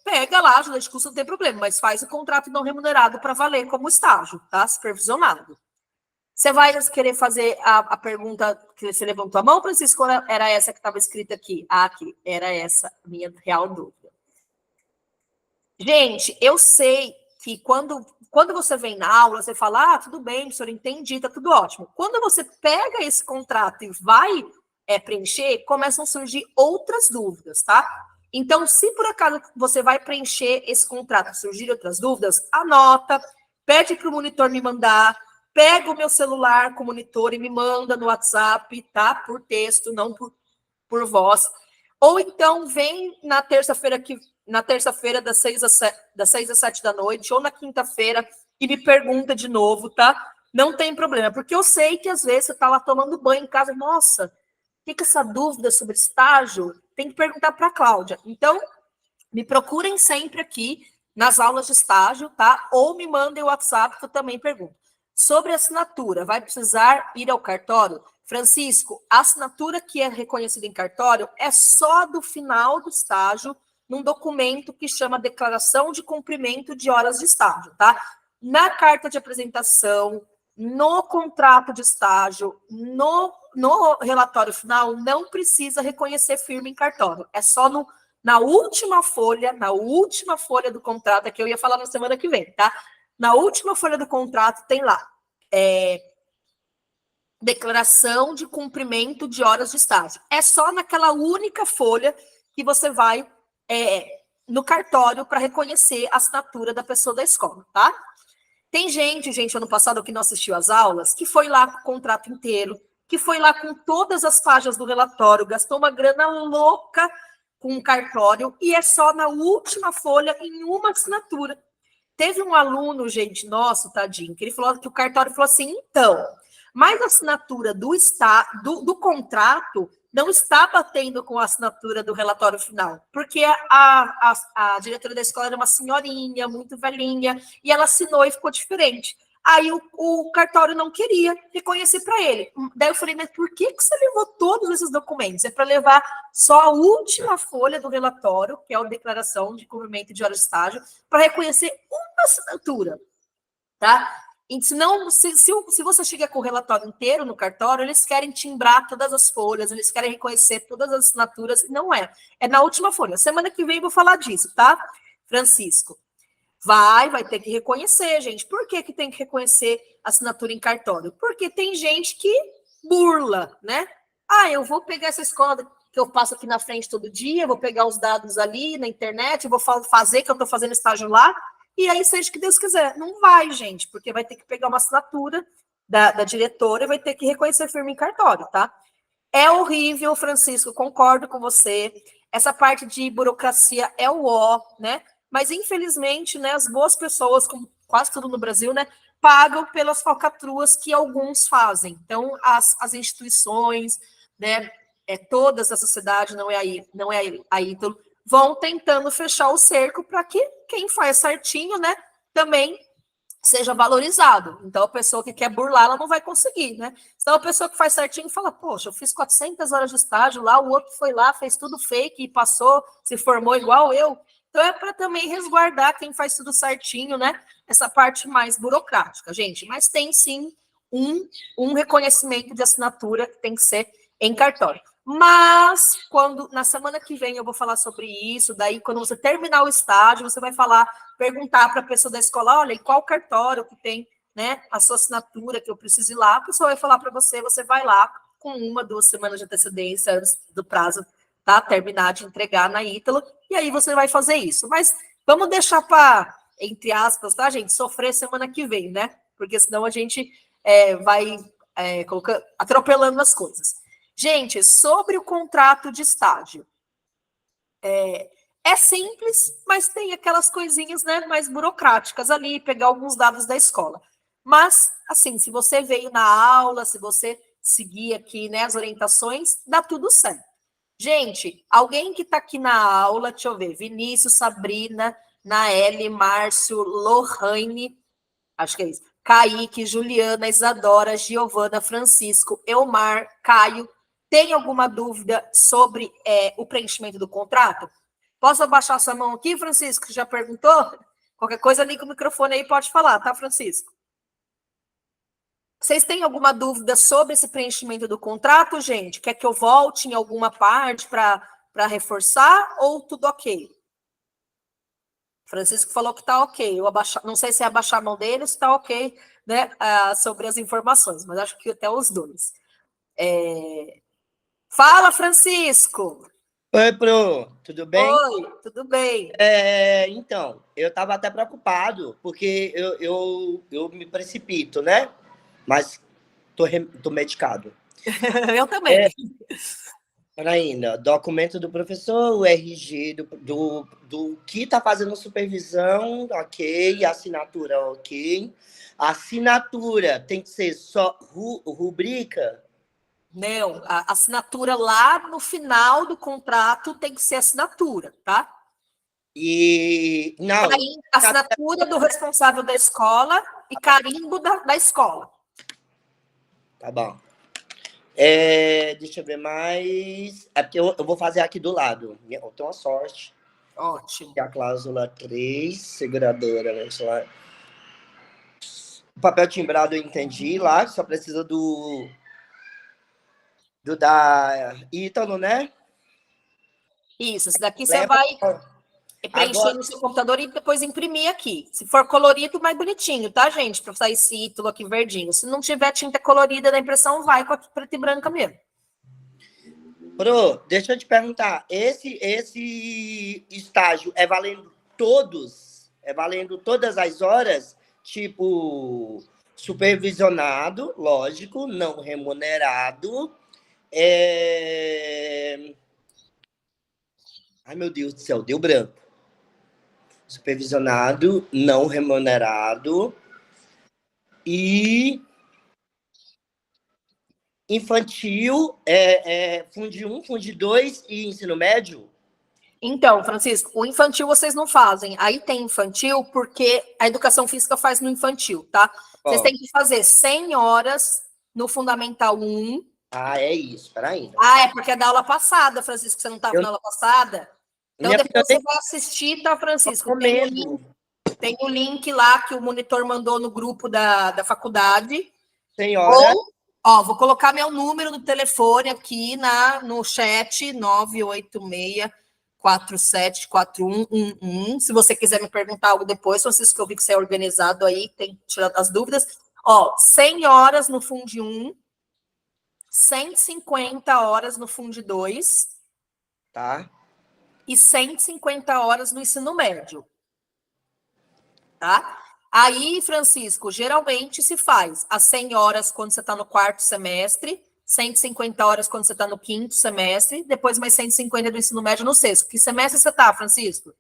pega lá a ajuda de curso, não tem problema, mas faz o contrato não remunerado para valer como estágio, tá? Supervisionado. Você vai querer fazer a pergunta que você levantou a mão, Francisco? Era essa que estava escrita aqui? Aqui. Era essa minha real dúvida. Gente, eu sei que quando você vem na aula, você fala, tudo bem, professor, entendi, tá tudo ótimo. Quando você pega esse contrato e vai preencher, começam a surgir outras dúvidas, tá? Então, se por acaso você vai preencher esse contrato e surgir outras dúvidas, anota, pede para o monitor me mandar, pega o meu celular com o monitor e me manda no WhatsApp, tá? Por texto, não por voz. Ou então vem na terça-feira das 6 às 7 da noite, ou na quinta-feira, e me pergunta de novo, tá? Não tem problema, porque eu sei que às vezes você está lá tomando banho em casa, nossa, fica essa dúvida sobre estágio, tem que perguntar para a Cláudia. Então, me procurem sempre aqui nas aulas de estágio, tá? Ou me mandem o WhatsApp, que eu também pergunto. Sobre assinatura, vai precisar ir ao cartório? Francisco, a assinatura que é reconhecida em cartório é só do final do estágio, num documento que chama Declaração de Cumprimento de Horas de Estágio, tá? Na carta de apresentação, no contrato de estágio, no relatório final, não precisa reconhecer firma em cartório. É só na última folha do contrato, que eu ia falar na semana que vem, tá? Na última folha do contrato tem lá declaração de cumprimento de horas de estágio. É só naquela única folha que você vai no cartório para reconhecer a assinatura da pessoa da escola, tá? Tem gente, ano passado que não assistiu às aulas, que foi lá com o contrato inteiro, que foi lá com todas as páginas do relatório, gastou uma grana louca com o cartório e é só na última folha em uma assinatura. Teve um aluno, gente, nosso, tadinho, que ele falou que o cartório falou assim, então, Mas a assinatura do contrato não está batendo com a assinatura do relatório final, porque a diretora da escola era uma senhorinha, muito velhinha, e ela assinou e ficou diferente. Aí o cartório não queria reconhecer para ele. Daí eu falei, mas por que você levou todos esses documentos? É para levar só a última folha do relatório, que é a declaração de cumprimento de hora de estágio, para reconhecer uma assinatura, tá? E senão, se você chega com o relatório inteiro no cartório, eles querem timbrar todas as folhas, eles querem reconhecer todas as assinaturas, e não é. É na última folha. Semana que vem eu vou falar disso, tá, Francisco? Vai ter que reconhecer, gente. Por que tem que reconhecer assinatura em cartório? Porque tem gente que burla, né? Ah, eu vou pegar essa escola que eu passo aqui na frente todo dia, vou pegar os dados ali na internet, vou fazer que eu estou fazendo estágio lá, e aí seja o que Deus quiser. Não vai, gente, porque vai ter que pegar uma assinatura da diretora e vai ter que reconhecer firme em cartório, tá? É horrível, Francisco, concordo com você. Essa parte de burocracia é o ó, né? Mas, infelizmente, né, as boas pessoas, como quase tudo no Brasil, né, pagam pelas falcatruas que alguns fazem. Então, as instituições, né, todas da sociedade, não é a Ítalo, vão tentando fechar o cerco para que quem faz certinho, né, também seja valorizado. Então, a pessoa que quer burlar, ela não vai conseguir, né? Então, a pessoa que faz certinho fala, poxa, eu fiz 400 horas de estágio lá, o outro foi lá, fez tudo fake e passou, se formou igual eu. Então, é para também resguardar quem faz tudo certinho, né? Essa parte mais burocrática, gente. Mas tem, sim, um reconhecimento de assinatura que tem que ser em cartório. Mas, na semana que vem eu vou falar sobre isso, daí quando você terminar o estágio, você vai perguntar para a pessoa da escola, olha, qual cartório que tem, né, a sua assinatura que eu preciso ir lá, a pessoa vai falar para você, você vai lá com 2 semanas de antecedência antes do prazo, tá, terminar de entregar na Ítalo, e aí você vai fazer isso. Mas vamos deixar para, entre aspas, tá, gente, sofrer semana que vem, né, porque senão a gente vai atropelando as coisas. Gente, sobre o contrato de estágio, é simples, mas tem aquelas coisinhas, né, mais burocráticas ali, pegar alguns dados da escola. Mas, assim, se você veio na aula, se você seguir aqui, né, as orientações, dá tudo certo. Gente, alguém que está aqui na aula, deixa eu ver, Vinícius, Sabrina, Naeli, Márcio, Lohane, acho que é isso, Kaique, Juliana, Isadora, Giovana, Francisco, Elmar, Caio, tem alguma dúvida sobre o preenchimento do contrato? Posso abaixar sua mão aqui, Francisco? Já perguntou? Qualquer coisa, liga o microfone aí, pode falar, tá, Francisco? Vocês têm alguma dúvida sobre esse preenchimento do contrato, gente? Quer que eu volte em alguma parte para reforçar ou tudo ok? Francisco falou que tá ok. Não sei se é abaixar a mão dele ou se tá ok, né, sobre as informações, mas acho que até os dois. Fala, Francisco! Oi, Pro, tudo bem? Oi, tudo bem? Então, eu estava até preocupado, porque eu me precipito, né? Mas tô medicado. Eu também. Ainda, documento do professor, o RG do que está fazendo supervisão, ok, assinatura, ok. Assinatura tem que ser só rubrica? Não, a assinatura lá no final do contrato tem que ser assinatura, tá? E não, Assinatura do responsável da escola e carimbo da escola. tá bom. Deixa eu ver mais. É porque eu vou fazer aqui do lado. Eu tenho uma sorte. Ótimo. A cláusula 3, seguradora, né? O papel timbrado eu entendi lá, só precisa do da Ítalo, né? Isso, esse daqui você vai preencher agora no seu computador e depois imprimir aqui. Se for colorido, mais bonitinho, tá, gente? Para sair esse título aqui verdinho. Se não tiver tinta colorida da impressão, vai com a preta e branca mesmo. Pro, deixa eu te perguntar, esse estágio é valendo todos? É valendo todas as horas? Tipo, supervisionado, lógico, não remunerado. Ai, meu Deus do céu, deu branco. Supervisionado, não remunerado. E infantil, Fundi 1, Fundi 2 e ensino médio? Então, Francisco, o infantil vocês não fazem. Aí tem infantil porque a educação física faz no infantil, tá? Vocês Ó, têm que fazer 100 horas no Fundamental 1. é isso, peraí. Ah, é porque é da aula passada, Francisco, você não estava Eu, na aula passada? Então minha filha depois você nem vai assistir, tá, tá Francisco? comendo. Tem o link lá que o monitor mandou no grupo da faculdade. Senhora, Ou, ó, vou colocar meu número do telefone aqui no chat, 986-474111. Se você quiser me perguntar algo depois, Francisco, que eu vi que você é organizado aí, tem tirado as dúvidas. Ó, 100 horas no Fundi 1, 150 horas no Fundi 2 tá? e 150 horas no ensino médio, tá? Aí, Francisco, geralmente se faz as 100 horas quando você está no quarto semestre, 150 horas quando você está no quinto semestre, depois mais 150 do ensino médio no sexto. Que semestre você está, Francisco?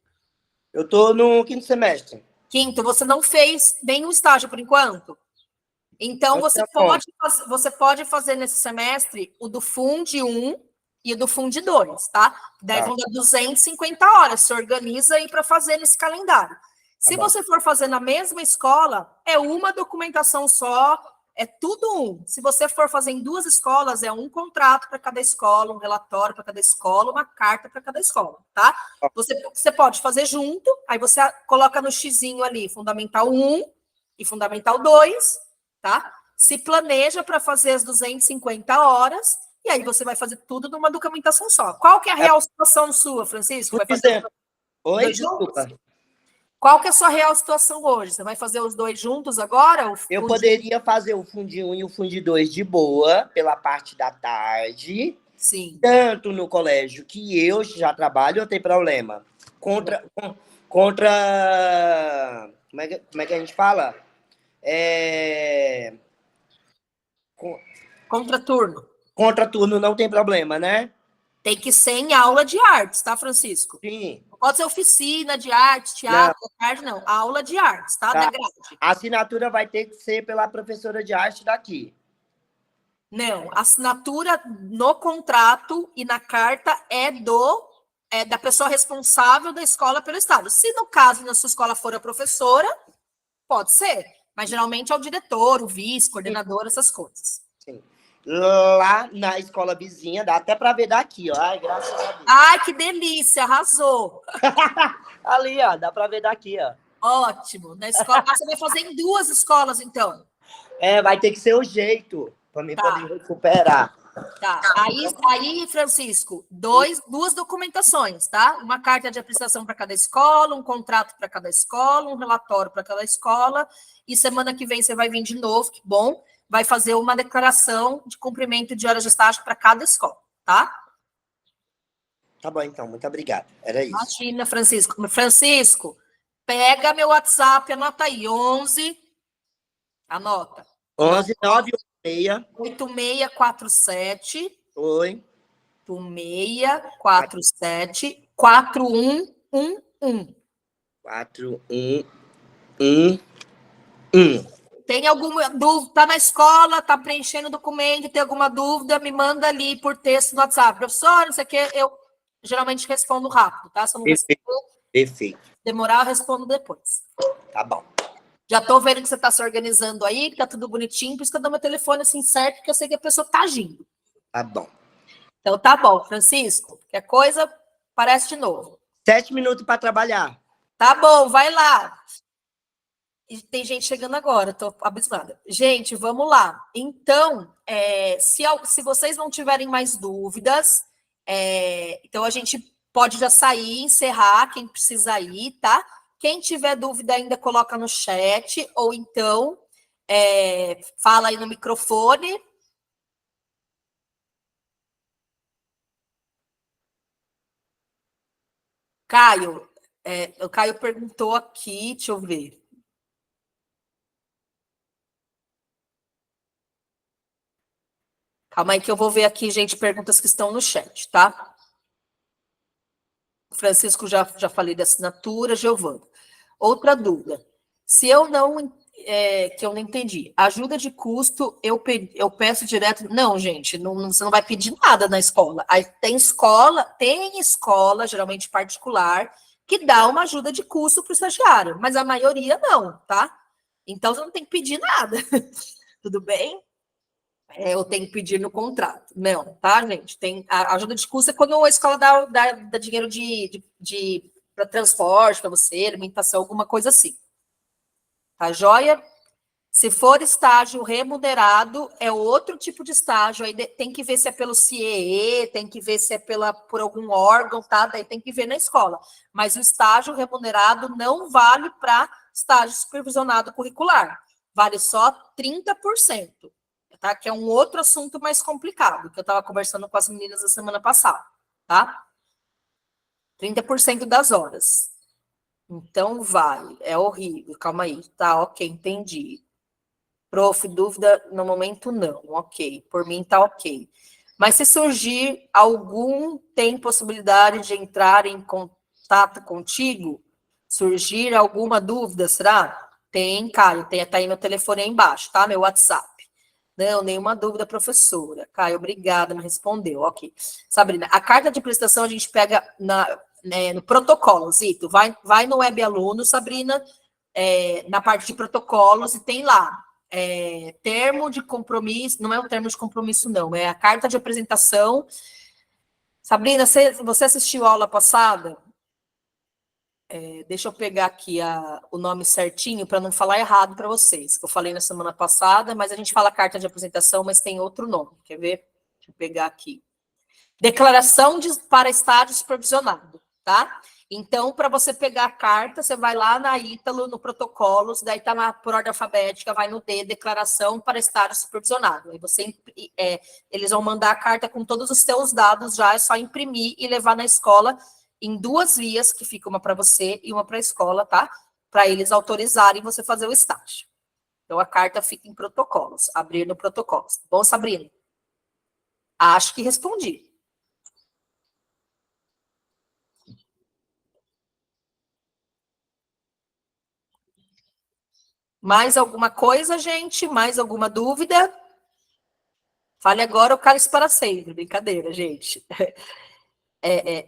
Eu tô no quinto semestre. Quinto, você não fez nenhum estágio por enquanto? Então, você pode fazer nesse semestre o do Fundi 1 e o do Fundi 2, tá? Daí vão dar 250 horas. Se organiza aí para fazer nesse calendário. Se você for fazer na mesma escola, é uma documentação só, é tudo um. Se você for fazer em duas escolas, é um contrato para cada escola, um relatório para cada escola, uma carta para cada escola, tá? Você pode fazer junto, aí você coloca no xizinho ali, Fundamental 1 e Fundamental 2, tá? Se planeja para fazer as 250 horas, e aí você vai fazer tudo numa documentação só. Qual que é a real situação sua, Francisco? Vai fazer Oi, desculpa. Qual que é a sua real situação hoje? Você vai fazer os dois juntos agora? Eu poderia fazer o Fundi 1 e o Fundi 2 de boa, pela parte da tarde. Sim. Tanto no colégio que eu já trabalho, eu tenho problema. Contra como é que a gente fala? Contraturno. Contraturno não tem problema, né? Tem que ser em aula de artes, tá, Francisco? Sim. Pode ser oficina de arte, teatro, tarde, não. Aula de artes, tá? Da grade. A assinatura vai ter que ser pela professora de arte daqui. Não, a assinatura no contrato e na carta é da pessoa responsável da escola pelo Estado. Se no caso na sua escola for a professora, pode ser. Mas geralmente é o diretor, o vice, coordenador, essas coisas. Sim. Lá na escola vizinha, dá até para ver daqui, ó. Ai, graças a Deus. Ai, que delícia, arrasou. Ali, ó, dá para ver daqui, ó. Ótimo. Na escola, você vai fazer em duas escolas, então. Vai ter que ser o jeito para mim poder recuperar. Tá. Aí, Francisco, duas documentações, tá? Uma carta de apreciação para cada escola, um contrato para cada escola, um relatório para cada escola. E semana que vem você vai vir de novo, que bom. Vai fazer uma declaração de cumprimento de horas de estágio para cada escola, tá? Tá bom, então. Muito obrigado. Era isso. Imagina, Francisco. Francisco, pega meu WhatsApp, anota aí, 11. Anota. 11 986. 8647. Oi. 8647 4111. 4111. Tem alguma dúvida? Tá na escola, tá preenchendo o documento, tem alguma dúvida, me manda ali por texto no WhatsApp. Professor, isso aqui eu geralmente respondo rápido, tá? Se eu não responder, Perfeito. demorar, eu respondo depois. Tá bom. Já tô vendo que você tá se organizando aí, que tá tudo bonitinho, por isso que eu dou meu telefone assim certo, porque eu sei que a pessoa tá agindo. Tá bom. Então tá bom, Francisco. Qualquer coisa, aparece de novo. 7 minutos para trabalhar. Tá bom, vai lá. E tem gente chegando agora, tô abismada. Gente, vamos lá. Então, se vocês não tiverem mais dúvidas, então a gente pode já sair, encerrar, quem precisa ir, tá? Quem tiver dúvida ainda coloca no chat, ou então fala aí no microfone. Caio, o Caio perguntou aqui, deixa eu ver. Calma aí que eu vou ver aqui, gente, perguntas que estão no chat, tá? Francisco, já falei da assinatura, Giovana. Outra dúvida. Se eu não que eu não entendi. Ajuda de custo, eu peço direto. Não, gente, você não vai pedir nada na escola. Aí tem escola, geralmente particular, que dá uma ajuda de custo para o estagiário, mas a maioria não, tá? Então você não tem que pedir nada. Tudo bem? Eu tenho que pedir no contrato. Não, tá, gente? Tem a ajuda de custo é quando a escola dá dinheiro para transporte para você, alimentação, alguma coisa assim. Tá joia? Se for estágio remunerado, é outro tipo de estágio. Aí tem que ver se é pelo CIEE, tem que ver se é por algum órgão, tá? Daí tem que ver na escola. Mas o estágio remunerado não vale para estágio supervisionado curricular. Vale só 30%, tá? Que é um outro assunto mais complicado, que eu estava conversando com as meninas na semana passada, tá? 30% das horas. Então, vale. É horrível. Calma aí. Tá, ok, entendi. Prof, dúvida no momento não, ok. Por mim tá ok. Mas se surgir tem possibilidade de entrar em contato contigo? Surgir alguma dúvida, será? Tem, Caio, tá aí meu telefone aí embaixo, tá? Meu WhatsApp. Não, nenhuma dúvida, professora. Caio, obrigada, me respondeu, ok. Sabrina, a carta de prestação a gente pega no protocolo, Zito. Vai no Web Aluno, Sabrina, na parte de protocolos, e tem lá termo de compromisso, não é um termo de compromisso, não, é a carta de apresentação. Sabrina, você assistiu a aula passada? Deixa eu pegar aqui o nome certinho para não falar errado para vocês, que eu falei na semana passada, mas a gente fala carta de apresentação, mas tem outro nome, quer ver? Deixa eu pegar aqui. Declaração para estágio supervisionado, tá? Então, para você pegar a carta, você vai lá na Ítalo, no protocolos, daí tá lá por ordem alfabética, vai no D, declaração para estágio supervisionado. Aí eles vão mandar a carta com todos os seus dados já, é só imprimir e levar na escola em 2 vias, que fica uma para você e uma para a escola, tá? Para eles autorizarem você fazer o estágio. Então, a carta fica em protocolos, abrir no protocolos. Bom, Sabrina? Acho que respondi. Mais alguma coisa, gente? Mais alguma dúvida? Fale agora ou cale para sempre. Brincadeira, gente.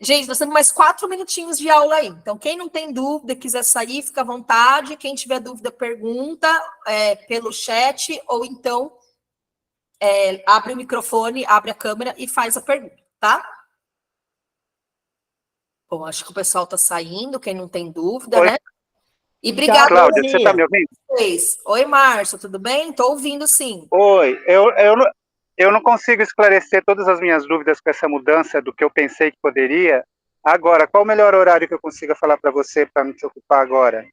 Gente, nós temos mais 4 minutinhos de aula aí. Então, quem não tem dúvida, quiser sair, fica à vontade. Quem tiver dúvida, pergunta pelo chat, ou então abre o microfone, abre a câmera e faz a pergunta, tá? Bom, acho que o pessoal está saindo, quem não tem dúvida, Oi. né? E obrigada. Cláudia, você está me ouvindo? Oi, Márcio, tudo bem? Estou ouvindo, sim. Oi, eu não consigo esclarecer todas as minhas dúvidas com essa mudança do que eu pensei que poderia. Agora, qual o melhor horário que eu consiga falar para você para me te ocupar agora?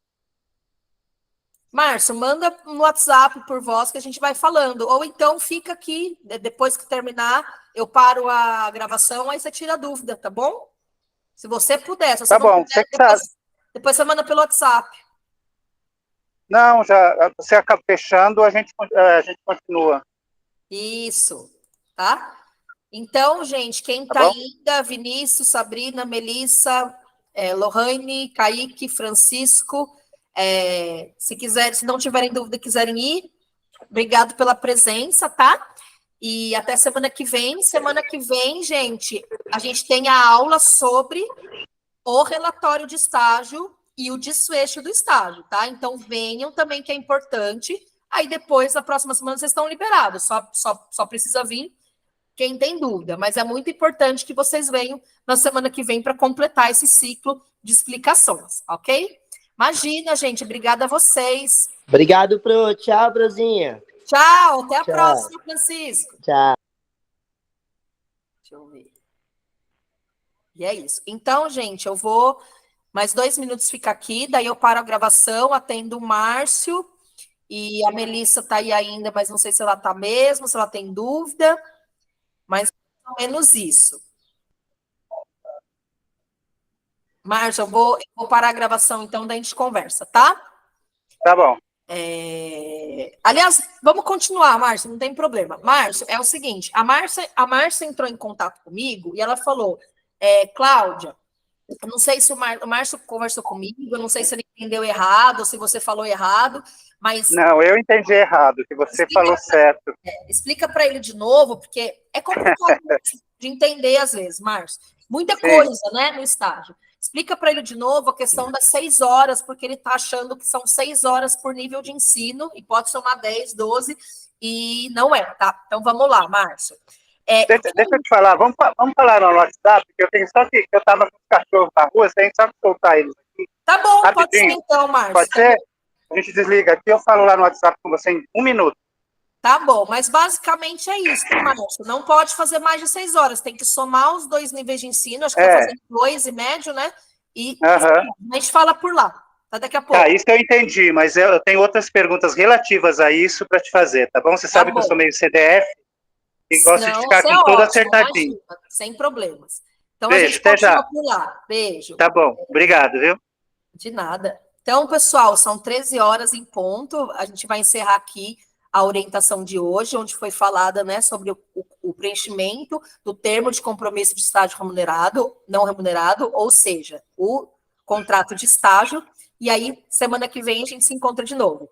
Márcio, manda no WhatsApp por voz que a gente vai falando. Ou então fica aqui, depois que terminar, eu paro a gravação, aí você tira a dúvida, tá bom? Se você puder. Se você tá não bom, puder, você depois você manda pelo WhatsApp. Não, já você acaba fechando, a gente continua. Isso, tá? Então, gente, quem tá ainda, Vinícius, Sabrina, Melissa, Lohane, Kaique, Francisco, se não tiverem dúvida, quiserem ir, obrigado pela presença, tá? E até semana que vem. Semana que vem, gente, a gente tem a aula sobre o relatório de estágio e o desfecho do estágio, tá? Então, venham também, que é importante. Aí, depois, na próxima semana, vocês estão liberados. Só precisa vir quem tem dúvida. Mas é muito importante que vocês venham na semana que vem para completar esse ciclo de explicações, ok? Imagina, gente. Obrigada a vocês. Obrigado, Pro. Tchau, Brozinha. Tchau. Até a próxima, Francisco. Tchau. Deixa eu ver. E é isso. Então, gente, eu vou mais 2 minutos ficar aqui, daí eu paro a gravação, atendo o Márcio, e a Melissa está aí ainda, mas não sei se ela está mesmo, se ela tem dúvida, mas mais ou menos isso. Márcio, eu vou parar a gravação, então, daí a gente conversa, tá? Tá bom. Aliás, vamos continuar, Márcio, não tem problema. Márcio, é o seguinte, a Márcia entrou em contato comigo e ela falou, Cláudia, Eu não sei se o Márcio conversou comigo, eu não sei se ele entendeu errado, ou se você falou errado, mas Não, eu entendi errado, que você falou certo. explica para ele de novo, porque é complicado de entender às vezes, Márcio. Muita Sim. coisa, né, no estágio. Explica para ele de novo a questão das 6 horas, porque ele está achando que são 6 horas por nível de ensino, e pode somar 10, 12, e não é, tá? Então vamos lá, Márcio. Deixa eu te falar, vamos falar no WhatsApp, que eu tenho só que eu estava com os cachorros na rua, você tem só que soltar eles aqui. Tá bom, rapidinho. Pode ser então, Márcio. Pode ser? A gente desliga aqui, eu falo lá no WhatsApp com você em 1 minuto. Tá bom, mas basicamente é isso, Márcio. Não pode fazer mais de 6 horas, tem que somar os 2 níveis de ensino, acho que está fazendo 2 e médio, né? E a gente fala por lá, tá? Daqui a pouco. Tá, isso eu entendi, mas eu tenho outras perguntas relativas a isso para te fazer, tá bom? Você sabe que eu sou meio CDF e gosto de ficar com tudo acertadinho. Imagina, sem problemas. Então Beijo, a gente até já. por lá. Beijo. Tá bom, obrigado, viu? De nada. Então, pessoal, são 13 horas em ponto. A gente vai encerrar aqui a orientação de hoje, onde foi falada, né, sobre o preenchimento do termo de compromisso de estágio remunerado, não remunerado, ou seja, o contrato de estágio. E aí, semana que vem, a gente se encontra de novo.